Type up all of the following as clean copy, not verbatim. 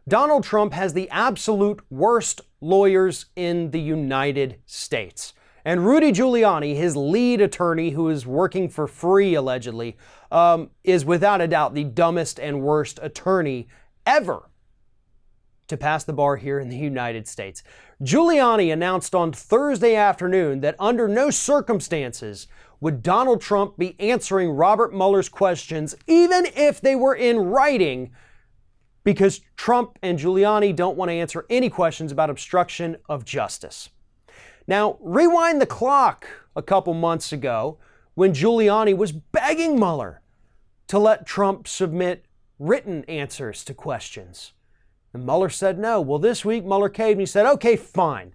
Donald Trump has the absolute worst lawyers in the United States. And Rudy Giuliani, his lead attorney, who is working for free allegedly, is without a doubt the dumbest and worst attorney ever to pass the bar here in the United States. Giuliani announced on Thursday afternoon that under no circumstances would Donald Trump be answering Robert Mueller's questions, even if they were in writing, because Trump and Giuliani don't want to answer any questions about obstruction of justice. Now, rewind the clock a couple months ago when Giuliani was begging Mueller to let Trump submit written answers to questions. And Mueller said no. Well, this week Mueller caved and he said, okay, fine.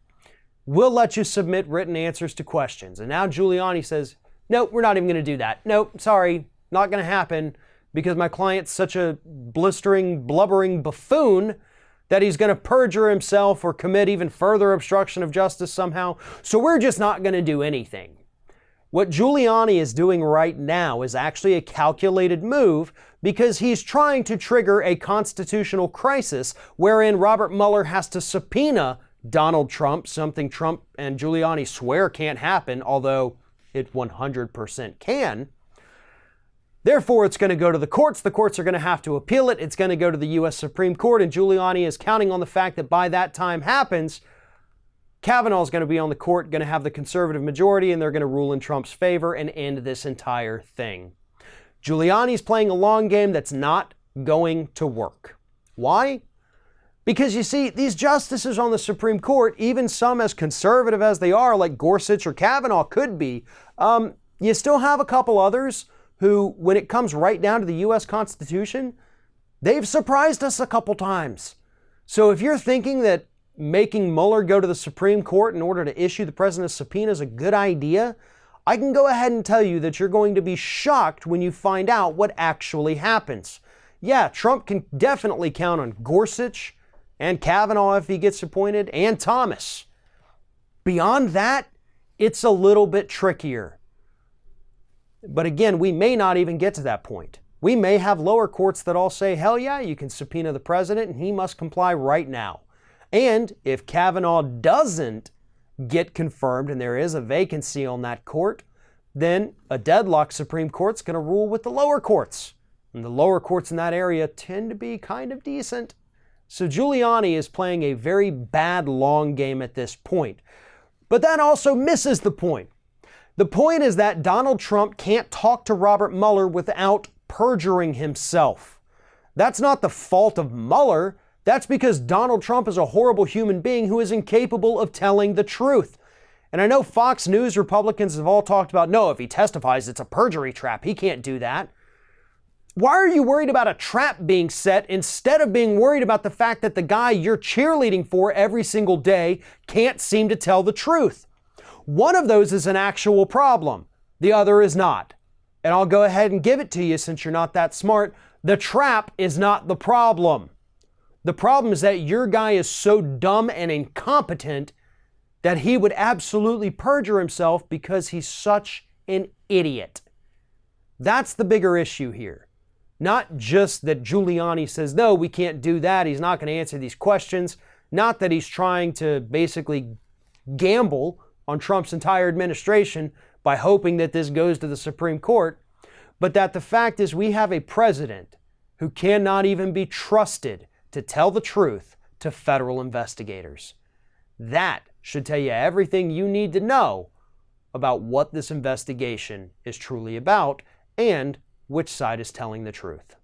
We'll let you submit written answers to questions. And now Giuliani says, nope, we're not even going to do that. Nope, sorry, not going to happen because my client's such a blistering, blubbering buffoon that he's going to perjure himself or commit even further obstruction of justice somehow. So we're just not going to do anything. What Giuliani is doing right now is actually a calculated move because he's trying to trigger a constitutional crisis wherein Robert Mueller has to subpoena Donald Trump, something Trump and Giuliani swear can't happen, although it 100% can. Therefore, it's going to go to the courts. The courts are going to have to appeal it. It's going to go to the U.S. Supreme Court, and Giuliani is counting on the fact that by that time happens, Kavanaugh is going to be on the court, going to have the conservative majority, and they're going to rule in Trump's favor and end this entire thing. Giuliani's playing a long game that's not going to work. Why? Because you see, these justices on the Supreme Court, even some as conservative as they are, like Gorsuch or Kavanaugh could be, you still have a couple others who, when it comes right down to the U.S. Constitution, they've surprised us a couple times. So if you're thinking that making Mueller go to the Supreme Court in order to issue the president's subpoena is a good idea, I can go ahead and tell you that you're going to be shocked when you find out what actually happens. Yeah, Trump can definitely count on Gorsuch and Kavanaugh if he gets appointed, and Thomas. Beyond that, it's a little bit trickier. But again, we may not even get to that point. We may have lower courts that all say, hell yeah, you can subpoena the president and he must comply right now. And if Kavanaugh doesn't get confirmed and there is a vacancy on that court, then a deadlocked Supreme Court's going to rule with the lower courts. And the lower courts in that area tend to be kind of decent. So Giuliani is playing a very bad long game at this point. But that also misses the point. The point is that Donald Trump can't talk to Robert Mueller without perjuring himself. That's not the fault of Mueller. That's because Donald Trump is a horrible human being who is incapable of telling the truth. And I know Fox News Republicans have all talked about, no, if he testifies, it's a perjury trap. He can't do that. Why are you worried about a trap being set instead of being worried about the fact that the guy you're cheerleading for every single day can't seem to tell the truth? One of those is an actual problem. The other is not. And I'll go ahead and give it to you since you're not that smart. The trap is not the problem. The problem is that your guy is so dumb and incompetent that he would absolutely perjure himself because he's such an idiot. That's the bigger issue here. Not just that Giuliani says, no, we can't do that. He's not going to answer these questions. Not that he's trying to basically gamble on Trump's entire administration by hoping that this goes to the Supreme Court, but that the fact is we have a president who cannot even be trusted to tell the truth to federal investigators. That should tell you everything you need to know about what this investigation is truly about and which side is telling the truth.